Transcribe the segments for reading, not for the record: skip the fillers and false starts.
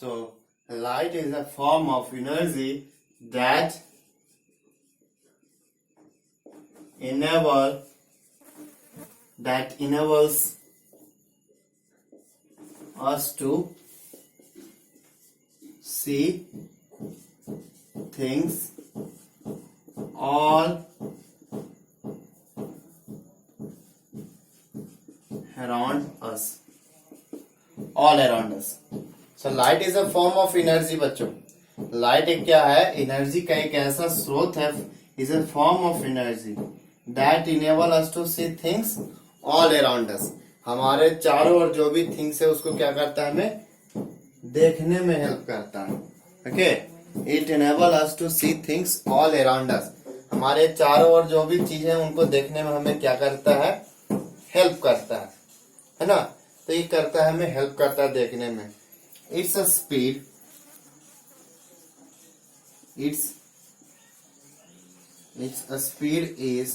So light is a form of energy that enables us to see things all around us. So light is a form of energy बच्चों. Light एक क्या है? Energy का एक ऐसा स्रोत है. Is a form of energy that enable us to see things all around us. हमारे चारों ओर जो भी थिंग्स है उसको क्या करता है? हमें देखने में हेल्प करता है. Okay, it enable us to see things all around us. हमारे चारों ओर जो भी चीजें उनको देखने में हमें क्या करता है? हेल्प करता है ना. तो ये करता है, हमें हेल्प करता है देखने में. It's a speed, its a speed is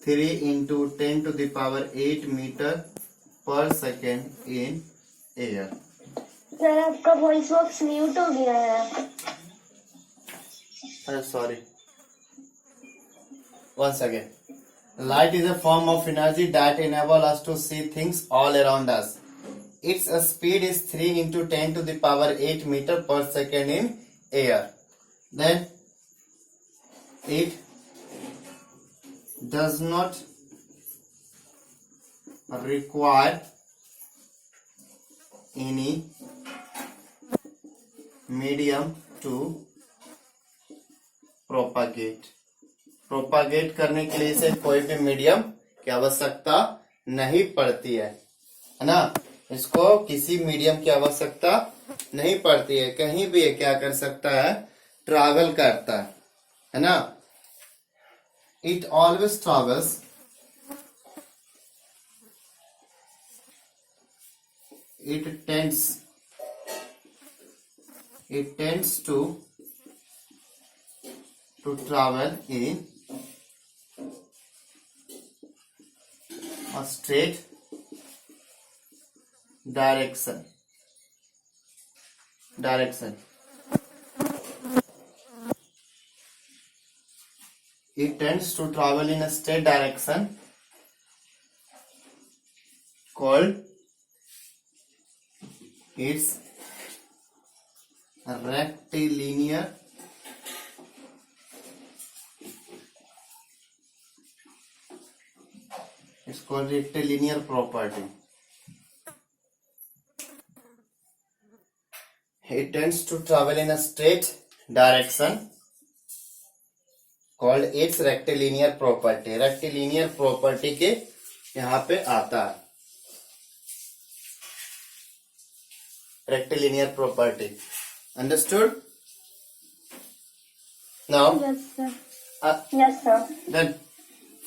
3 into 10 to the power 8 meter per second in air. Sir आपका वॉइस बॉक्स म्यूट हो गया है. अरे sorry, once again. Light is a form of energy that enable us to see things all around us. Its speed is 3 into 10 to the power 8 meter per second in air. Then it does not require any medium to propagate. Propagate करने के लिए इसे कोई भी medium की आवश्यकता नहीं पड़ती है ना. इसको किसी मीडियम की आवश्यकता नहीं पड़ती है. कहीं भी ये क्या कर सकता है? ट्रैवल करता है ना. It always travels it tends to travel in a straight direction. It tends to travel in a straight direction called its rectilinear property. It tends to travel in a straight direction called its rectilinear property. Rectilinear property के यहाँ पे आता है. Rectilinear property. Understood? Now? Yes, sir. Yes, sir. Then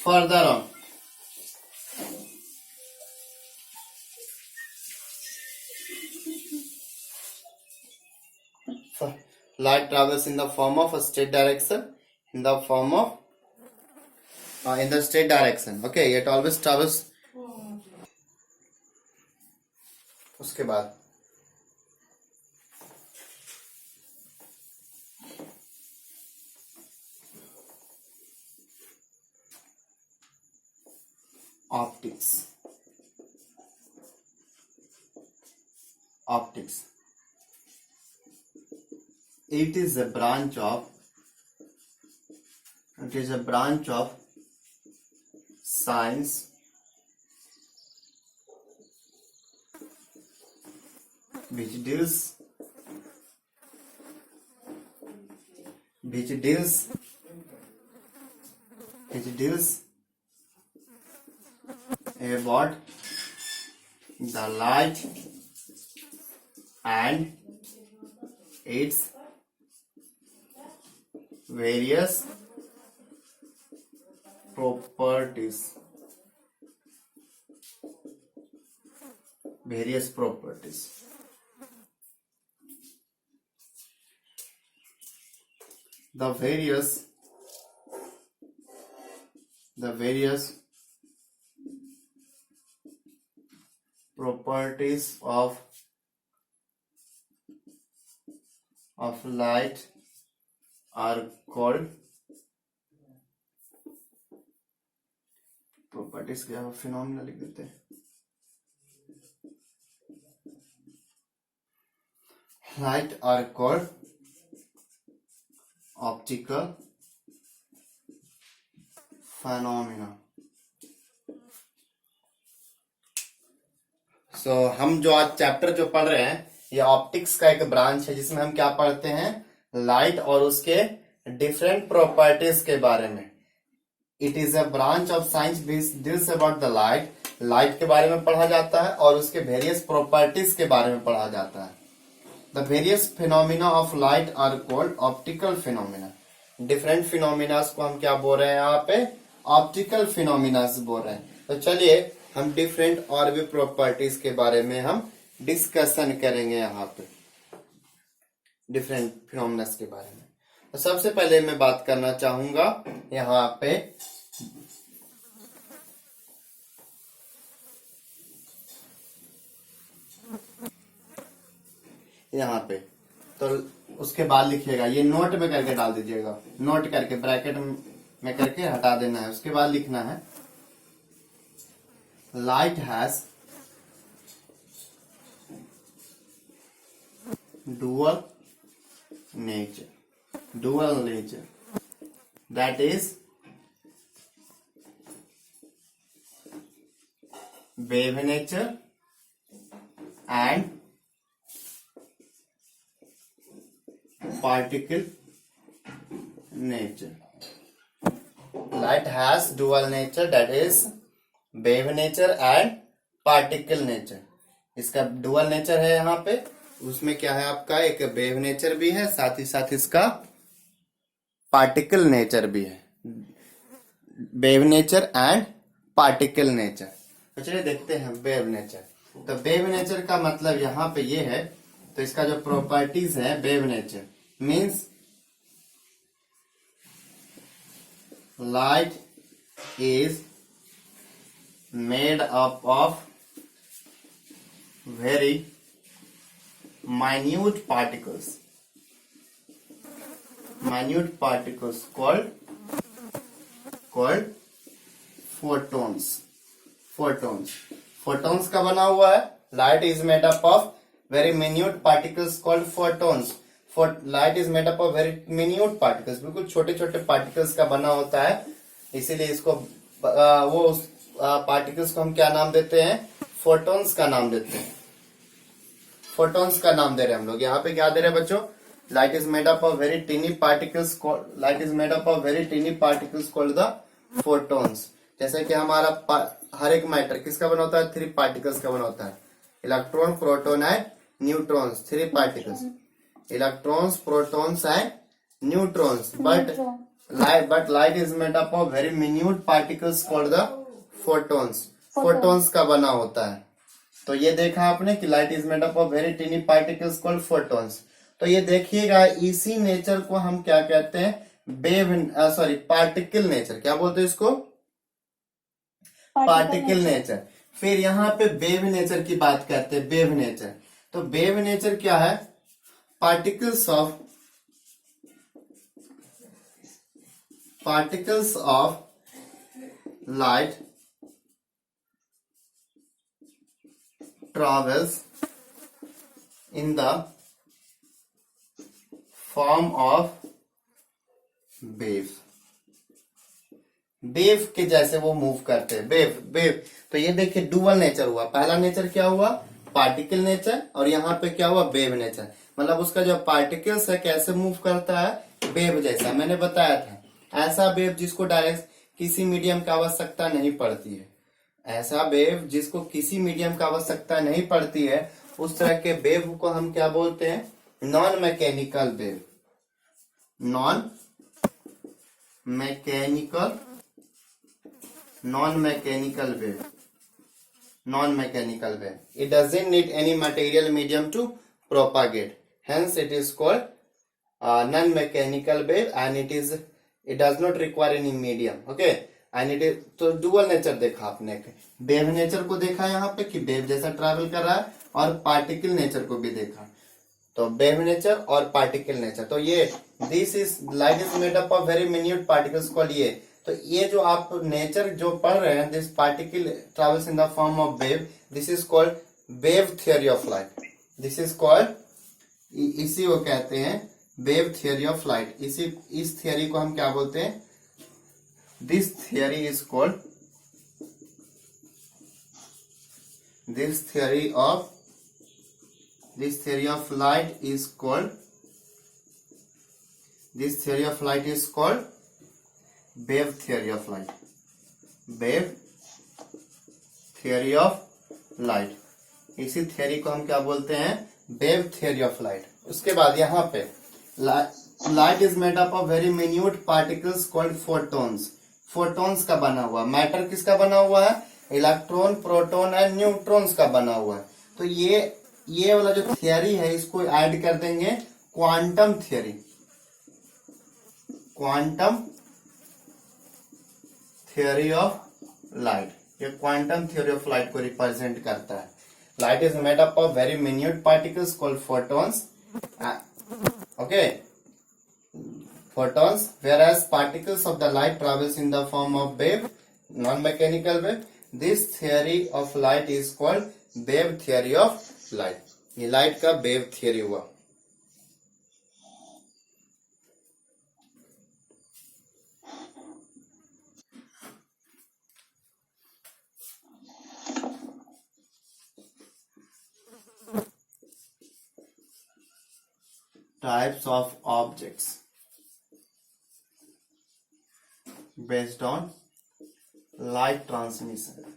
further on. Light travels in the form of a straight direction. In the straight direction. Okay, it always travels. उसके बाद optics. It is a branch of science which deals about the light and its various properties. The various properties of of light are called properties क्या है phenomena लिख देते हैं light are called optical phenomena हम जो आज chapter जो पढ़ रहे हैं ये ऑप्टिक्स का एक ब्रांच है जिसमें हम क्या पढ़ते हैं लाइट और उसके डिफरेंट प्रॉपर्टीज के बारे में it is a branch of science deals about the light के बारे में पढ़ा जाता है और उसके वेरियस प्रॉपर्टीज के बारे में पढ़ा जाता है the various phenomena of light are called optical phenomena different phenomenas को हम क्या बोल रहे हैं यहाँ पे ऑप्टिकल फिनोमिनास बोल रहे हैं तो चलिए हम डिफरेंट और भी प्रॉपर्टीज के बारे में हम डिस्कशन करेंगे यहाँ पे डिफरेंट फिनोमिनास के बारे में तो सबसे पहले मैं बात करना चाहूंगा यहाँ पे तो उसके बाद लिखिएगा ये नोट में करके डाल दीजिएगा नोट करके ब्रैकेट में करके हटा देना है उसके बाद लिखना है light has dual nature that is wave nature and particle nature light has dual nature that is wave nature and particle nature इसका डुअल नेचर है यहाँ पे उसमें क्या है आपका एक वेव नेचर भी है साथ ही साथ इसका पार्टिकल नेचर भी है wave nature and particle nature तो चलिए देखते हैं वेव नेचर तो वेव नेचर का मतलब यहाँ पे ये है तो इसका जो प्रॉपर्टीज है wave nature means light is made up of very minute particles called photons का बना हुआ है light is made up of very minute particles called photons light is made up of very minute particles बिल्कुल छोटे छोटे particles का बना होता है इसीलिए इसको वो पार्टिकल्स को हम क्या नाम देते हैं फोटॉन्स का नाम देते हैं फोटॉन्स का नाम दे रहे हैं हम लोग यहाँ पे क्या दे रहे हैं बच्चों light is made up of very tiny particles called the photons जैसे कि हमारा हर एक मैटर किसका बना होता है 3 पार्टिकल्स का बना होता है electron proton and neutrons 3 particles electrons protons and neutrons but light is made up of very minute particles called the photons का बना होता है तो ये देखा आपने कि light is made up of very tiny particles called photons तो ये देखिएगा इसी नेचर को हम क्या कहते हैं पार्टिकल नेचर क्या बोलते हैं इसको पार्टिकल नेचर फिर यहाँ पे वेव नेचर की बात करते हैं वेव नेचर तो वेव नेचर क्या है particles of light travels in the form of wave के जैसे वो मूव करते हैं वेव तो ये देखिए डुअल नेचर हुआ पहला नेचर क्या हुआ पार्टिकल नेचर और यहाँ पे क्या हुआ वेव नेचर मतलब उसका जो पार्टिकल्स है कैसे मूव करता है वेव जैसा मैंने बताया था ऐसा वेव जिसको डायरेक्ट किसी मीडियम की आवश्यकता नहीं पड़ती है ऐसा वेव जिसको किसी मीडियम की आवश्यकता नहीं पड़ती है उस तरह के वेव को हम क्या बोलते हैं non mechanical wave it doesn't need any material medium to propagate hence it is called non-mechanical wave and it does not require any medium okay and it is तो डुअल नेचर देखा आपने wave nature को देखा यहाँ पे कि wave जैसा travel कर रहा है और पार्टिकल नेचर को भी देखा तो वेव नेचर और पार्टिकल नेचर। तो ये this is light is made up of very minute particles called ये। तो ये जो आप नेचर जो पढ़ रहे हैं, this particle travels in the form of wave, this is called wave theory of light. This is called, इसी को कहते हैं वेव थियोरी ऑफ लाइट। इस थियोरी को हम क्या बोलते हैं? This theory is called, this theory of light is called wave theory of light। wave theory of light, इसी थियोरी को हम क्या बोलते हैं? Wave theory of light. उसके बाद यहाँ पे light is made up of very minute particles called photons. Photons का बना हुआ। मैटर किसका बना हुआ है? इलेक्ट्रॉन, प्रोटॉन एंड न्यूट्रॉन्स का बना हुआ है। तो ये वाला जो थियरी है, इसको ऐड कर देंगे quantum theory. Quantum theory of light, ये क्वांटम थियरी ऑफ लाइट को रिप्रेजेंट करता है। Light is made up of very minute particles called photons. Okay, photons, whereas particles of the light travels in the form of wave, non-mechanical wave. This theory of light is called wave theory of light। ये light का wave theory हुआ। Types of objects based on light transmission।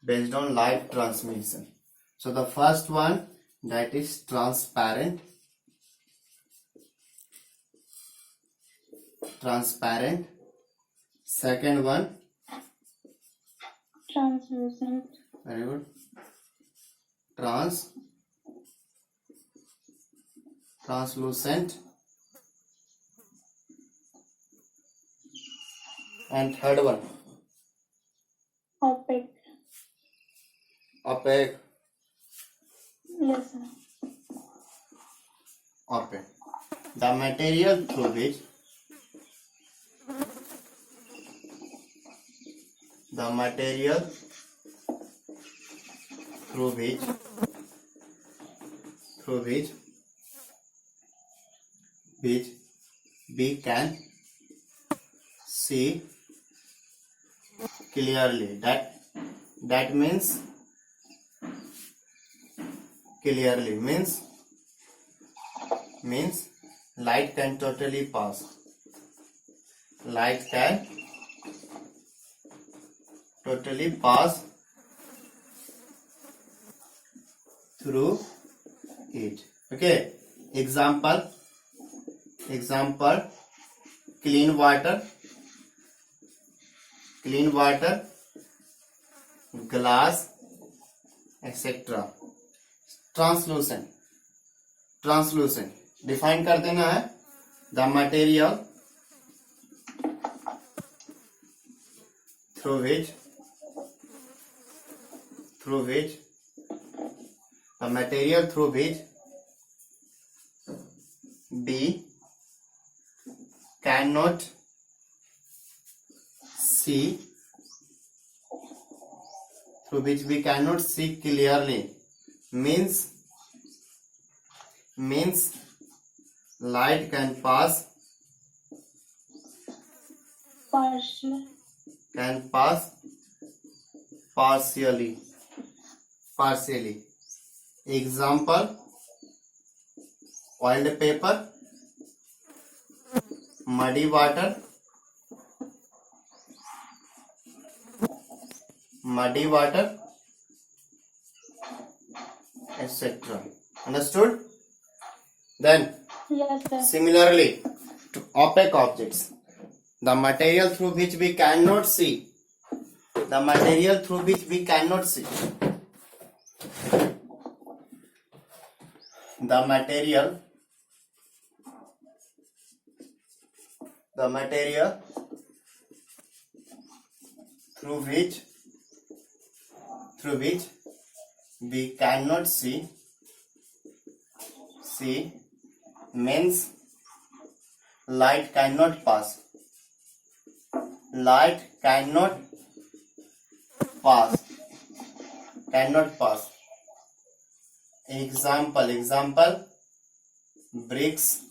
based on light transmission, so the first one, that is transparent। second one, Translucent. very good, translucent, and third one, Opaque. opaque। Yes, sir. opaque, the material through which we can see clearly, that means clearly means light can totally pass, through it। okay, example clean water, glass, etc। translucent define कर देना है, the material through which we cannot see clearly, means light can pass partially। example oiled paper, muddy water, etc। understood? Then Yes, sir. similarly to opaque objects, the material through which we cannot see, the material through which we cannot see through which we cannot see means light cannot pass. Light cannot pass. Example, bricks,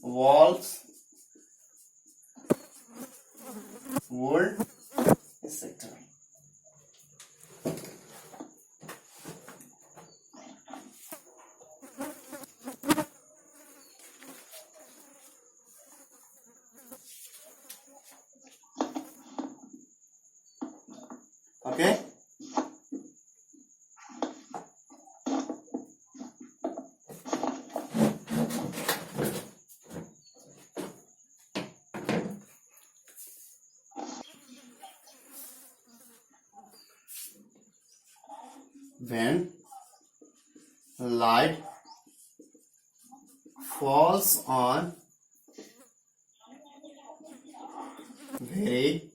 walls, wood, etc. Okay. When light falls on very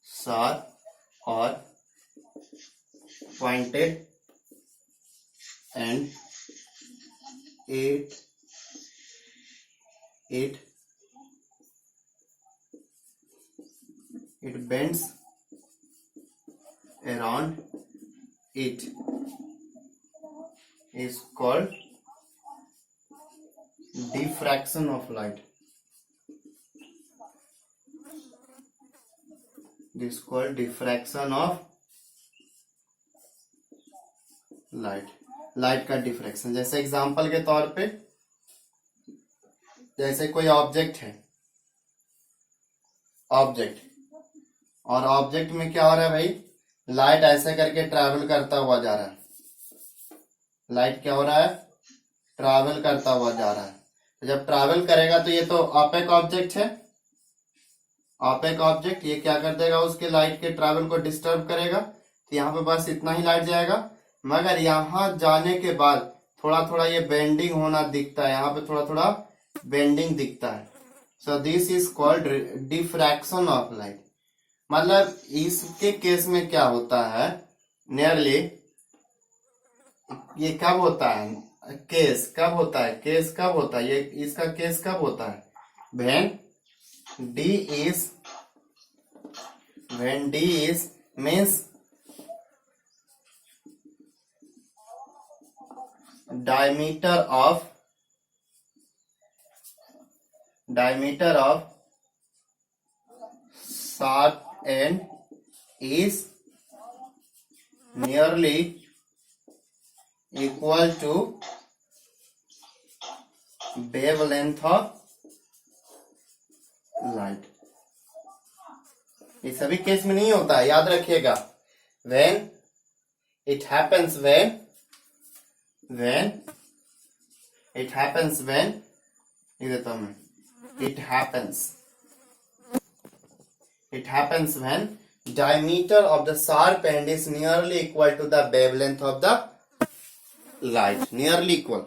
sharp or pointed, and it bends around, it is called diffraction of light. This is called diffraction of light का diffraction. जैसे example के तौर पे, जैसे कोई object है, और object में क्या हो रहा है भाई, लाइट ऐसे करके ट्रैवल करता हुआ जा रहा है. लाइट क्या हो रहा है, ट्रैवल करता हुआ जा रहा है. तो जब ट्रैवल करेगा तो ये तो ऑपेक ऑब्जेक्ट है. ऑपेक ऑब्जेक्ट ये क्या कर देगा, उसके लाइट के ट्रैवल को डिस्टर्ब करेगा. तो यहाँ पे बस इतना ही लाइट जाएगा, मगर यहाँ जाने के बाद थोड़ा थोड़ा ये बेंडिंग होना दिखता है. यहाँ पे थोड़ा थोड़ा बेंडिंग दिखता है. So this is called diffraction of light. मतलब इसके केस में क्या होता है, नियरली ये कब होता है, केस कब होता है, ये इसका केस कब होता है, when D is means diameter of sharp end is nearly equal to wavelength of light. ये सभी केस में नहीं होता है, याद रखिएगा. when it happens when ये देता हूं मैं, it happens when diameter of the sharp end is nearly equal to the wavelength of the light. Nearly equal.